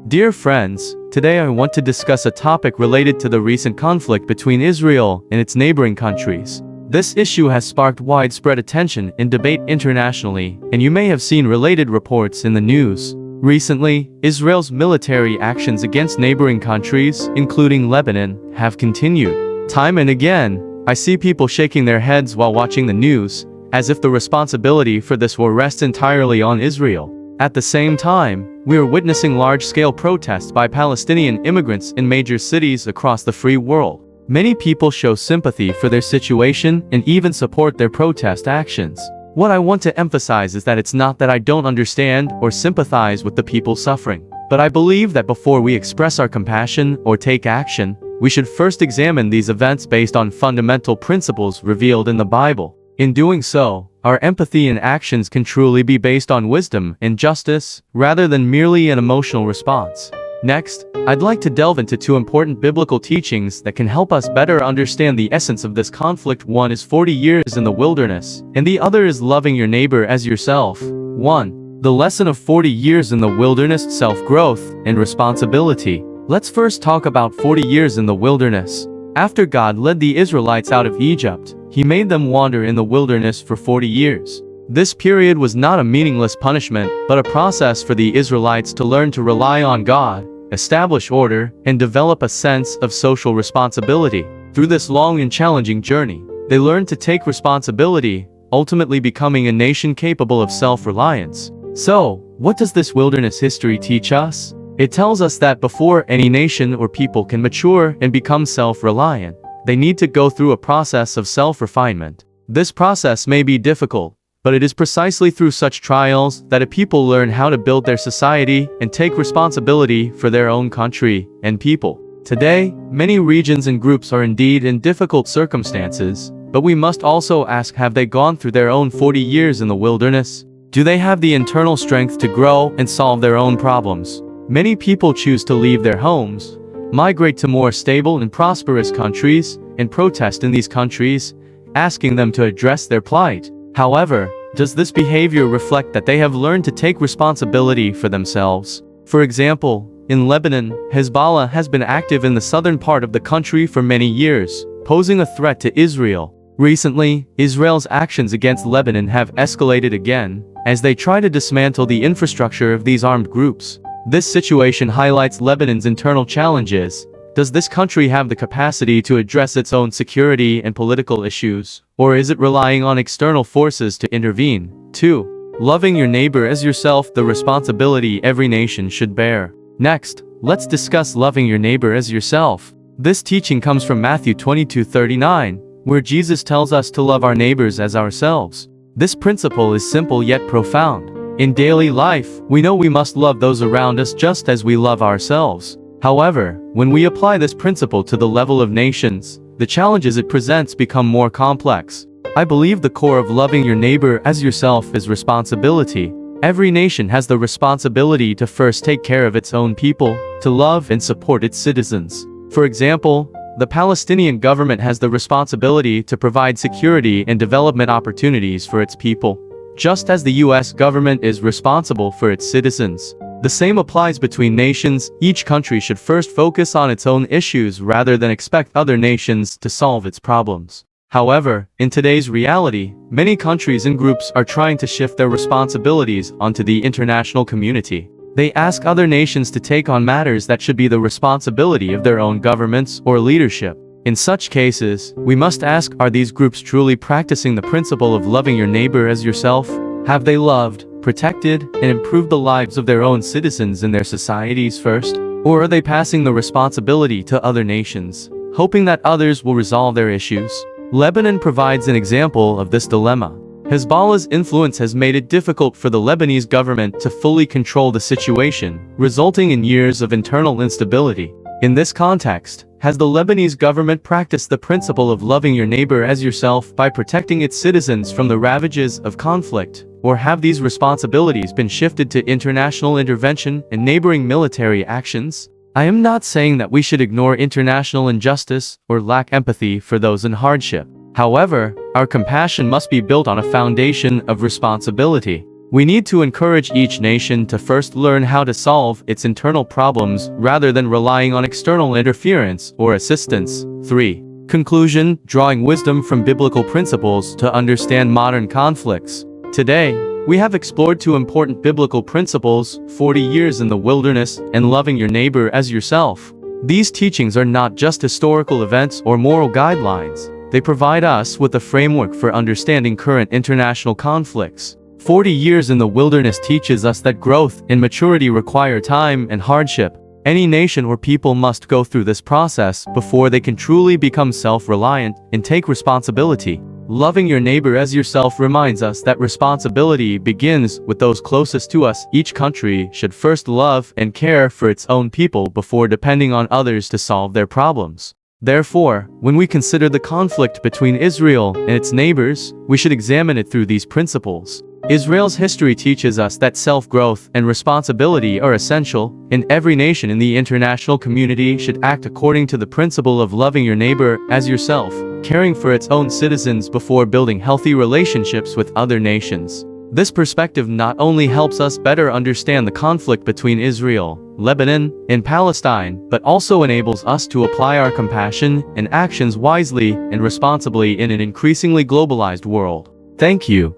Dear friends, today I want to discuss a topic related to the recent conflict between Israel and its neighboring countries. This issue has sparked widespread attention and debate internationally, and you may have seen related reports in the news. Recently, Israel's military actions against neighboring countries, including Lebanon, have continued. Time and again, I see people shaking their heads while watching the news, as if the responsibility for this war rests entirely on Israel. At the same time, we are witnessing large-scale protests by Palestinian immigrants in major cities across the free world. Many people show sympathy for their situation and even support their protest actions. What I want to emphasize is that it's not that I don't understand or sympathize with the people suffering, but I believe that before we express our compassion or take action, we should first examine these events based on fundamental principles revealed in the Bible. In doing so, our empathy and actions can truly be based on wisdom and justice, rather than merely an emotional response. Next, I'd like to delve into two important biblical teachings that can help us better understand the essence of this conflict. One is 40 years in the wilderness, and the other is loving your neighbor as yourself. 1. The lesson of 40 years in the wilderness: self-growth and responsibility. Let's first talk about 40 years in the wilderness. After God led the Israelites out of Egypt, He made them wander in the wilderness for 40 years. This period was not a meaningless punishment, but a process for the Israelites to learn to rely on God, establish order, and develop a sense of social responsibility. Through this long and challenging journey, they learned to take responsibility, ultimately becoming a nation capable of self-reliance. So, what does this wilderness history teach us? It tells us that before any nation or people can mature and become self-reliant, they need to go through a process of self-refinement. This process may be difficult, but it is precisely through such trials that a people learn how to build their society and take responsibility for their own country and people. Today, many regions and groups are indeed in difficult circumstances, but we must also ask, have they gone through their own 40 years in the wilderness? Do they have the internal strength to grow and solve their own problems? Many people choose to leave their homes, migrate to more stable and prosperous countries, and protest in these countries, asking them to address their plight. However, does this behavior reflect that they have learned to take responsibility for themselves? For example, in Lebanon, Hezbollah has been active in the southern part of the country for many years, posing a threat to Israel. Recently, Israel's actions against Lebanon have escalated again, as they try to dismantle the infrastructure of these armed groups. This situation highlights Lebanon's internal challenges. Does this country have the capacity to address its own security and political issues, or is it relying on external forces to intervene? 2. Loving your neighbor as yourself: the responsibility every nation should bear. Next, let's discuss loving your neighbor as yourself. This teaching comes from Matthew 22:39, where Jesus tells us to love our neighbors as ourselves. This principle is simple yet profound. In daily life, we know we must love those around us just as we love ourselves. However, when we apply this principle to the level of nations, the challenges it presents become more complex. I believe the core of loving your neighbor as yourself is responsibility. Every nation has the responsibility to first take care of its own people, to love and support its citizens. For example, the Palestinian government has the responsibility to provide security and development opportunities for its people, just as the US government is responsible for its citizens. The same applies between nations. Each country should first focus on its own issues rather than expect other nations to solve its problems. However, in today's reality, many countries and groups are trying to shift their responsibilities onto the international community. They ask other nations to take on matters that should be the responsibility of their own governments or leadership. In such cases, we must ask, are these groups truly practicing the principle of loving your neighbor as yourself? Have they loved, protected, and improved the lives of their own citizens in their societies first? Or are they passing the responsibility to other nations, hoping that others will resolve their issues? Lebanon provides an example of this dilemma. Hezbollah's influence has made it difficult for the Lebanese government to fully control the situation, resulting in years of internal instability. In this context, has the Lebanese government practiced the principle of loving your neighbor as yourself by protecting its citizens from the ravages of conflict, or have these responsibilities been shifted to international intervention and neighboring military actions? I am not saying that we should ignore international injustice or lack empathy for those in hardship. However, our compassion must be built on a foundation of responsibility. We need to encourage each nation to first learn how to solve its internal problems rather than relying on external interference or assistance. 3. Conclusion: drawing wisdom from biblical principles to understand modern conflicts. Today, we have explored two important biblical principles: 40 years in the wilderness and loving your neighbor as yourself. These teachings are not just historical events or moral guidelines. They provide us with a framework for understanding current international conflicts. 40 years in the wilderness teaches us that growth and maturity require time and hardship. Any nation or people must go through this process before they can truly become self-reliant and take responsibility. Loving your neighbor as yourself reminds us that responsibility begins with those closest to us. Each country should first love and care for its own people before depending on others to solve their problems. Therefore, when we consider the conflict between Israel and its neighbors, we should examine it through these principles. Israel's history teaches us that self-growth and responsibility are essential, and every nation in the international community should act according to the principle of loving your neighbor as yourself, caring for its own citizens before building healthy relationships with other nations. This perspective not only helps us better understand the conflict between Israel, Lebanon, and Palestine, but also enables us to apply our compassion and actions wisely and responsibly in an increasingly globalized world. Thank you.